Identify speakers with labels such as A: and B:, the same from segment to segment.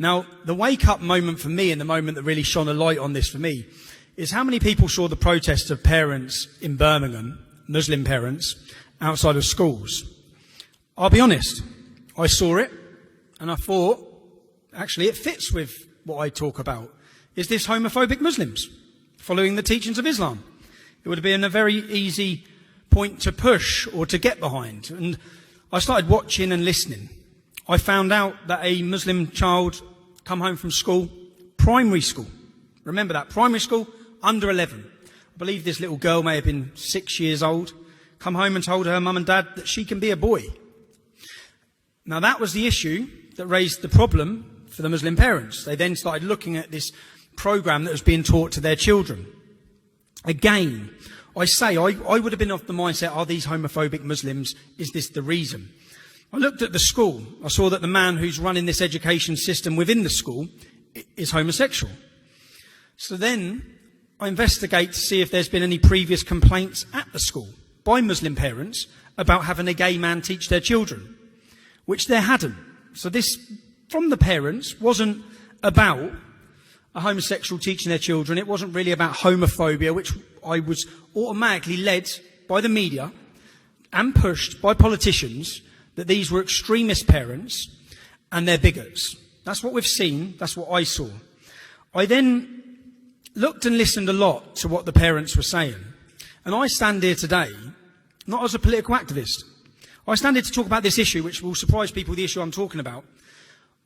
A: Now, the wake-up moment for me, and the moment that really shone a light on this for me, is how many people saw the protests of parents in Birmingham, Muslim parents, outside of schools. I'll be honest, I saw it, and I thought, actually, it fits with what I talk about. Is this homophobic Muslims following the teachings of Islam? It would have been a very easy point to push or to get behind. And I started watching and listening. I found out that a Muslim child come home from school, primary school. Remember that, primary school, under 11. I believe this little girl may have been 6 years old. Come home and told her mum and dad that she can be a boy. Now that was the issue that raised the problem for the Muslim parents. They then started looking at this program that was being taught to their children. Again, I would have been of the mindset, are these homophobic Muslims? Is this the reason? I looked at the school. I saw that the man who's running this education system within the school is homosexual. So then I investigate to see if there's been any previous complaints at the school by Muslim parents about having a gay man teach their children, which there hadn't. So this, from the parents, wasn't about a homosexual teaching their children. It wasn't really about homophobia, which I was automatically led by the media and pushed by politicians that these were extremist parents and they're bigots. That's what we've seen. That's what I saw. I then looked and listened a lot to what the parents were saying. And I stand here today, not as a political activist. I stand here to talk about this issue, which will surprise people, the issue I'm talking about.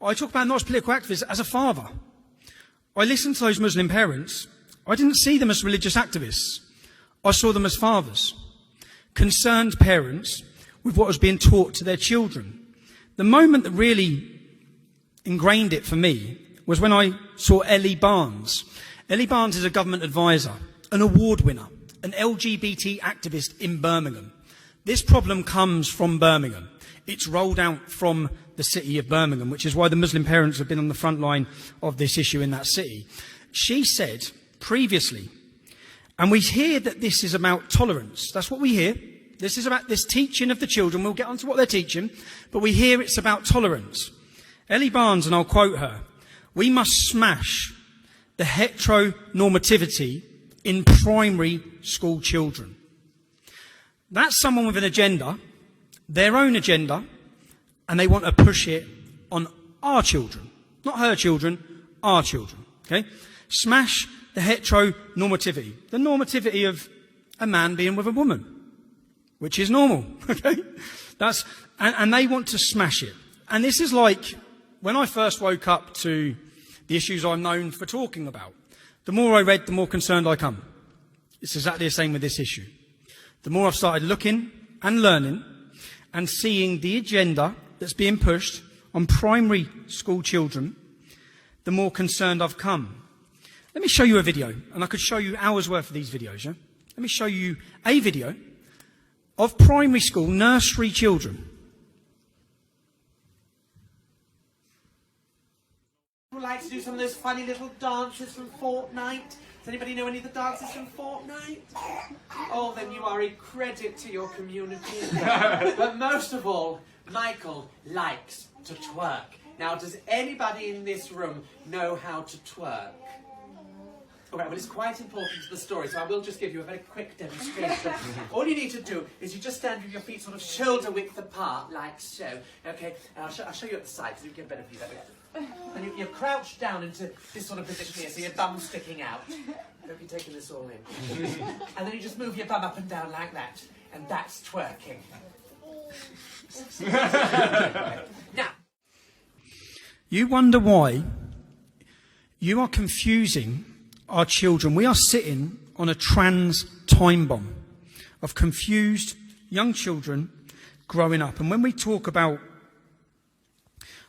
A: I talk about not as a political activist, as a father. I listened to those Muslim parents. I didn't see them as religious activists. I saw them as fathers, concerned parents with what was being taught to their children. The moment that really ingrained it for me was when I saw Ellie Barnes. Ellie Barnes is a government advisor, an award winner, an LGBT activist in Birmingham. This problem comes from Birmingham. It's rolled out from the city of Birmingham, which is why the Muslim parents have been on the front line of this issue in that city. She said previously, and we hear that this is about tolerance. That's what we hear. This is about this teaching of the children. We'll get on to what they're teaching, but we hear it's about tolerance. Ellie Barnes, and I'll quote her, "We must smash the heteronormativity in primary school children." That's someone with an agenda, their own agenda, and they want to push it on our children. Not her children, our children. Okay? Smash the heteronormativity. The normativity of a man being with a woman, which is normal. Okay? And they want to smash it. And this is like when I first woke up to the issues I'm known for talking about. The more I read, the more concerned I come. It's exactly the same with this issue. The more I've started looking and learning and seeing the agenda that's being pushed on primary school children, the more concerned I've come. Let me show you a video, and I could show you hours worth of these videos. Yeah? Let me show you a video of primary school nursery children.
B: Would like to do some of those funny little dances from Fortnite? Does anybody know any of the dances from Fortnite? Oh, then you are a credit to your community. But most of all, Michael likes to twerk. Now, does anybody in this room know how to twerk? All right, well, it's quite important to the story, so I will just give you a very quick demonstration. All you need to do is you just stand with your feet sort of shoulder width apart, like so. Okay, and I'll show you at the side so you can get a better view that way. And you're crouched down into this sort of position here, so your bum's sticking out. Hope you're taking this all in. And then you just move your bum up and down like that, and that's twerking. Now,
A: you wonder why you are confusing our children. We are sitting on a trans time bomb of confused young children growing up. And when we talk about,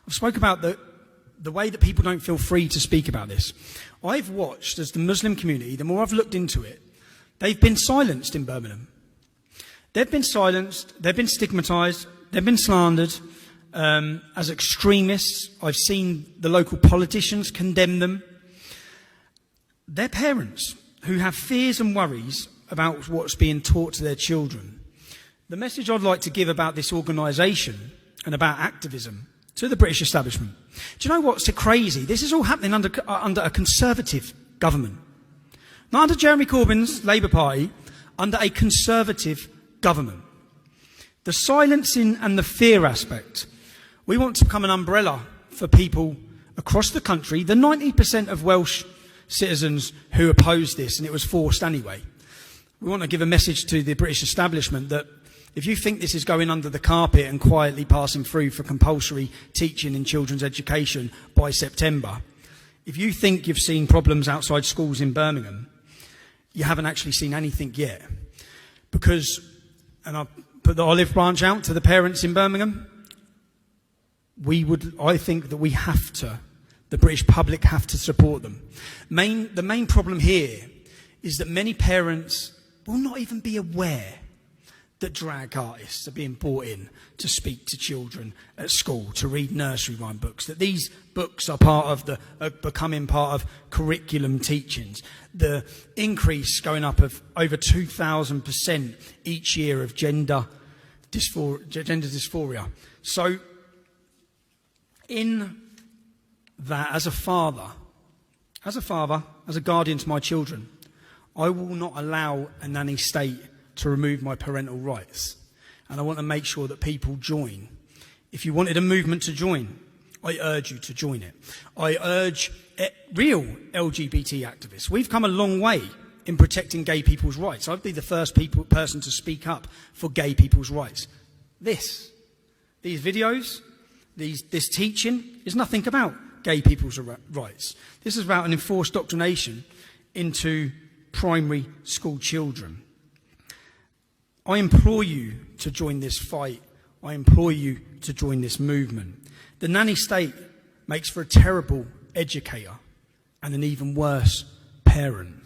A: I've spoke about the way that people don't feel free to speak about this. I've watched as the Muslim community, the more I've looked into it, they've been silenced in Birmingham. They've been silenced, they've been stigmatised, they've been slandered as extremists. I've seen the local politicians condemn them. They're parents who have fears and worries about what's being taught to their children. The message I'd like to give about this organisation and about activism to the British establishment Do you know what's so crazy? This is all happening under a Conservative government. Not under Jeremy Corbyn's Labour Party, under a Conservative government. The silencing and the fear aspect. We want to become an umbrella for people across the country, the 90% of Welsh citizens who opposed this, and it was forced anyway. We want to give a message to the British establishment that if you think this is going under the carpet and quietly passing through for compulsory teaching in children's education by September, if you think you've seen problems outside schools in Birmingham, you haven't actually seen anything yet. Because, and I'll put the olive branch out to the parents in Birmingham, I think that we have to, the British public have to support them. The main problem here is that many parents will not even be aware that drag artists are being brought in to speak to children at school, to read nursery rhyme books, that these books are becoming part of curriculum teachings. The increase going up of over 2,000% each year of gender dysphoria. So, in that, as a father, as a guardian to my children, I will not allow a nanny state to remove my parental rights. And I want to make sure that people join. If you wanted a movement to join, I urge you to join it. I urge real LGBT activists. We've come a long way in protecting gay people's rights. I'd be the first person to speak up for gay people's rights. These videos, this teaching is nothing about gay people's rights. This is about an enforced indoctrination into primary school children. I implore you to join this fight. I implore you to join this movement. The nanny state makes for a terrible educator and an even worse parent.